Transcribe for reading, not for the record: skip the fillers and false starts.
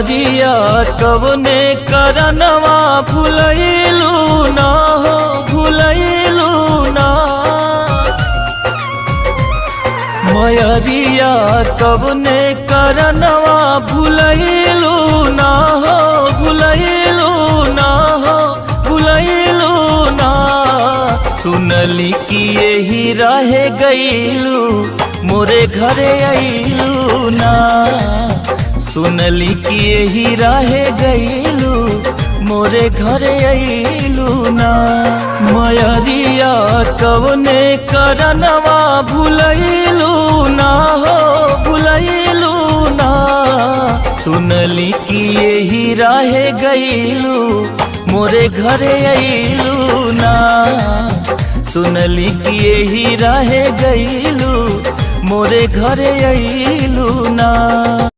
मयरिया कवने करनवा भुलैलू ना हो भुलैलू ना। मयरिया कवने करनवा भुलैलू ना हो भुलैलू ना हो भुलैलू ना। सुनली कि यही रहे गईलू मोरे घरे अइलू ना। सुनली कि यही रहे गईलू मोरे घरे अइलू ना। मयरिया कवने करनवा भुलैलू ना हो भुलैलू ना। सुनली कि यही रहे गईलू मोरे घरे अइलू ना। सुनली कि यही रहे गईलू मोरे घरे अइलू ना।